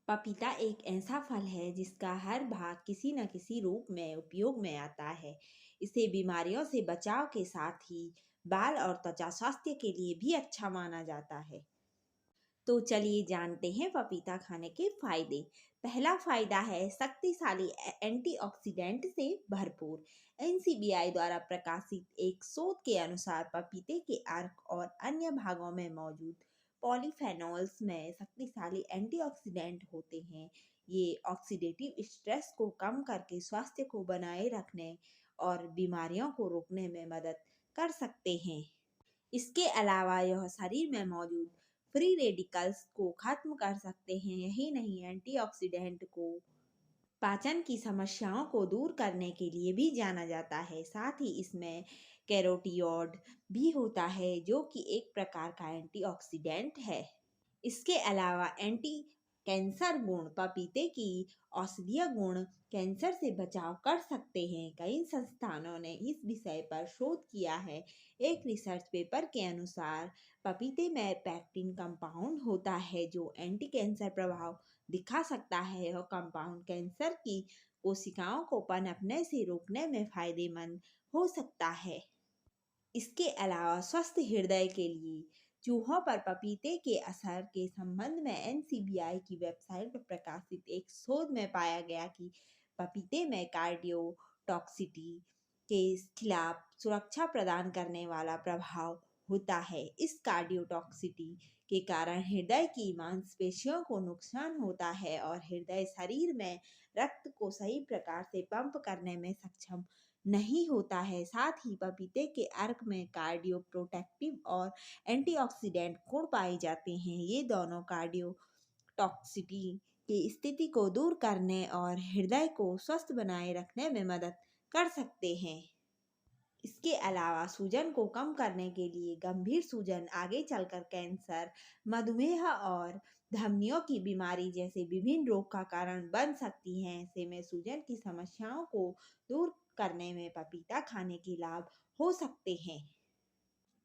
पपीता एक ऐसा फल है जिसका हर भाग किसी न किसी रूप में उपयोग में आता है। इसे बीमारियों से बचाव के साथ ही बाल और त्वचा स्वास्थ्य के लिए भी अच्छा माना जाता है। तो चलिए जानते हैं पपीता खाने के फायदे। पहला फायदा है शक्तिशाली एंटीऑक्सीडेंट से भरपूर। एनसीबीआई द्वारा प्रकाशित एक शोध के अनुसार पपीते के अर्क और अन्य भागों में मौजूद पॉलीफेनॉल्स में शक्तिशाली एंटीऑक्सीडेंट होते हैं। ये ऑक्सीडेटिव स्ट्रेस को कम करके स्वास्थ्य को बनाए रखने और बीमारियों को रोकने में मदद कर सकते हैं। इसके अलावा यह शरीर में मौजूद फ्री रेडिकल्स को खत्म कर सकते हैं। यही नहीं, एंटीऑक्सीडेंट को पाचन की समस्याओं को दूर करने के लिए भी जाना जाता है। साथ ही इसमें कैरोटीनॉइड भी होता है जो कि एक प्रकार का एंटीऑक्सीडेंट है। इसके अलावा एंटी कैंसर गुण, पपीते की औषधीय गुण कैंसर से बचाव कर सकते हैं। कई संस्थानों ने इस विषय पर शोध किया है। एक रिसर्च पेपर के अनुसार पपीते में पैक्टिन कंपाउंड होता है जो एंटी कैंसर प्रभाव दिखा सकता है। यह कंपाउंड कैंसर की कोशिकाओं को पनपने से रोकने में फायदेमंद हो सकता है। इसके अलावा स्वस्थ हृदय के लिए चूहों पर पपीते के असर के संबंध में एनसीबीआई की वेबसाइट पर प्रकाशित एक शोध में पाया गया कि पपीते में कार्डियोटॉक्सिटी के खिलाफ सुरक्षा प्रदान करने वाला प्रभाव होता है। इस कार्डियोटॉक्सिटी के कारण हृदय की मांसपेशियों को नुकसान होता है और हृदय शरीर में रक्त को सही प्रकार से पंप करने में सक्षम नहीं होता है। साथ ही पपीते के अर्क में कार्डियो प्रोटेक्टिव और एंटीऑक्सीडेंट गुण पाए जाते हैं। ये दोनों कार्डियो टॉक्सिटी की स्थिति को दूर करने और हृदय को स्वस्थ बनाए रखने में मदद कर सकते हैं। इसके अलावा सूजन को कम करने के लिए गंभीर सूजन आगे चलकर कैंसर, मधुमेह और धमनियों की बीमारी जैसे विभिन्न रोग का कारण बन सकती हैं। ऐसे में सूजन की समस्याओं को दूर करने में पपीता खाने के लाभ हो सकते हैं।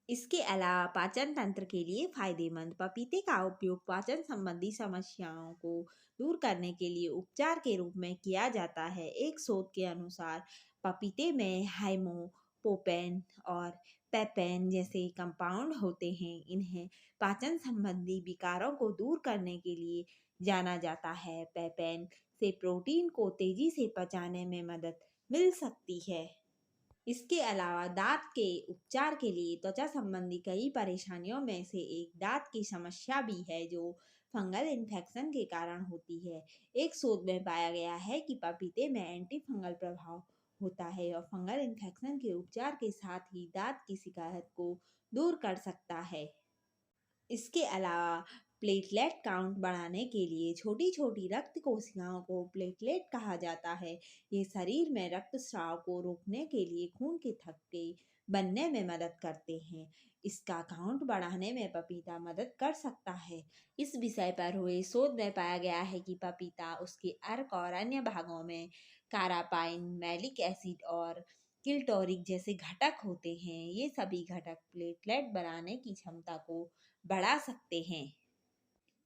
इसके अलावा पाचन तंत्र के लिए फायदेमंद, पपीते का उपयोग पाचन संबंधी समस्याओं को दूर करने के लिए उपचार के रूप में किया जाता है। एक शोध के अनुसार पपीते में हाइमोपोपेन और पेपेन जैसे कंपाउंड होते हैं। इन्हें पाचन संबंधी विकारों को दूर करने के लिए जाना जाता है। पेपेन से प्रोटीन को तेजी से पचाने में मदद मिल सकती है। इसके अलावा दांत के उपचार के लिए त्वचा संबंधी कई परेशानियों में से एक दांत की समस्या भी है जो फंगल इन्फेक्शन के कारण होती है। एक शोध में पाया गया है कि पपीते में एंटी फंगल प्रभाव होता है और फंगल इन्फेक्शन के उपचार के साथ ही दांत की शिकायत को दूर कर सकता है। इसके अलावा प्लेटलेट काउंट बढ़ाने के लिए छोटी छोटी रक्त कोशिकाओं को प्लेटलेट कहा जाता है। ये शरीर में रक्तस्राव को रोकने के लिए खून के थक्के बनने में मदद करते हैं। इसका काउंट बढ़ाने में पपीता मदद कर सकता है। इस विषय पर हुए शोध में पाया गया है कि पपीता, उसके अर्क और अन्य भागों में कारापाइन, मैलिक एसिड और किल्टोरिक जैसे घटक होते हैं। ये सभी घटक प्लेटलेट बनाने की क्षमता को बढ़ा सकते हैं।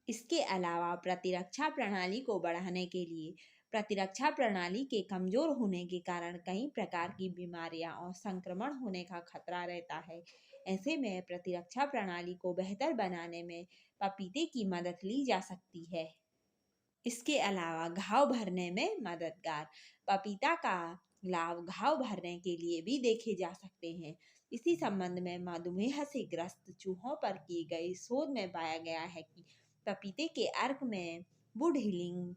इसके अलावा प्रतिरक्षा प्रणाली को बढ़ाने के लिए प्रतिरक्षा प्रणाली के कमजोर होने के कारण कई प्रकार की बीमारियां और संक्रमण होने का खतरा रहता है। ऐसे में प्रतिरक्षा प्रणाली को बेहतर बनाने में पपीते की मदद ली जा सकती है। इसके अलावा घाव भरने में मददगार, पपीता का लाभ घाव भरने के लिए भी देखे जा सकते हैं। इसी संबंध में मधुमेह से ग्रस्त चूहों पर की गई शोध में पाया गया है कि पपीते के अर्क में वुड हीलिंग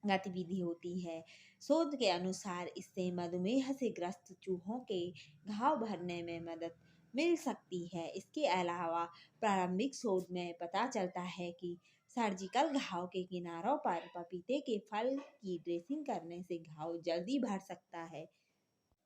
गतिविधि होती है। शोध के अनुसार इससे मधुमेह से ग्रस्त चूहों के घाव भरने में मदद मिल सकती है। इसके अलावा प्रारंभिक शोध में पता चलता है कि सर्जिकल घाव के किनारों पर पपीते के फल की ड्रेसिंग करने से घाव जल्दी भर सकता है।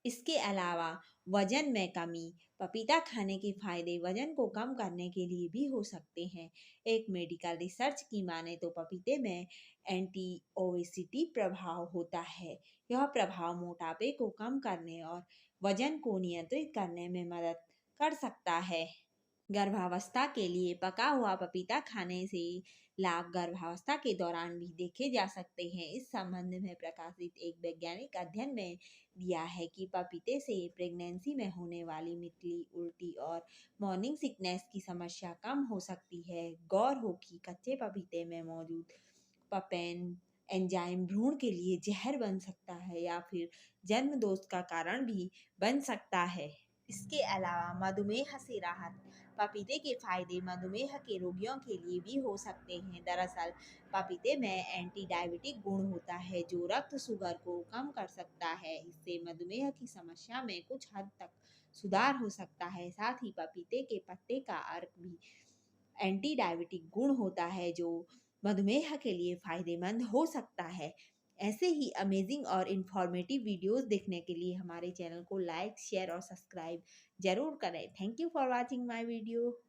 इसके अलावा वजन में कमी, पपीता खाने के फायदे वजन को कम करने के लिए भी हो सकते हैं। एक मेडिकल रिसर्च की माने तो पपीते में एंटी ओबेसिटी प्रभाव होता है। यह प्रभाव मोटापे को कम करने और वजन को नियंत्रित करने में मदद कर सकता है। गर्भावस्था के लिए पका हुआ पपीता खाने से लाभ गर्भावस्था के दौरान भी देखे जा सकते हैं। इस संबंध में प्रकाशित एक वैज्ञानिक अध्ययन में दिया है कि पपीते से प्रेगनेंसी में होने वाली मितली, उल्टी और मॉर्निंग सिकनेस की समस्या कम हो सकती है। गौर हो कि कच्चे पपीते में मौजूद पपेन एंजाइम भ्रूण के लिए जहर बन सकता है या फिर जन्म दोष का कारण भी बन सकता है। इसके अलावा मधुमेह से राहत। पपीते के फायदे मधुमेह के रोगियों के लिए भी हो सकते हैं। दरअसल पपीते में एंटी डायबिटिक गुण होता है जो रक्त शुगर को कम कर सकता है। इससे मधुमेह की समस्या में कुछ हद तक सुधार हो सकता है। साथ ही पपीते के पत्ते का अर्क भी एंटी डायबिटिक गुण होता है जो मधुमेह के लिए फायदेमंद हो सकता है। ऐसे ही अमेजिंग और इन्फॉर्मेटिव वीडियोस देखने के लिए हमारे चैनल को लाइक, शेयर और सब्सक्राइब जरूर करें। Thank you for watching my video.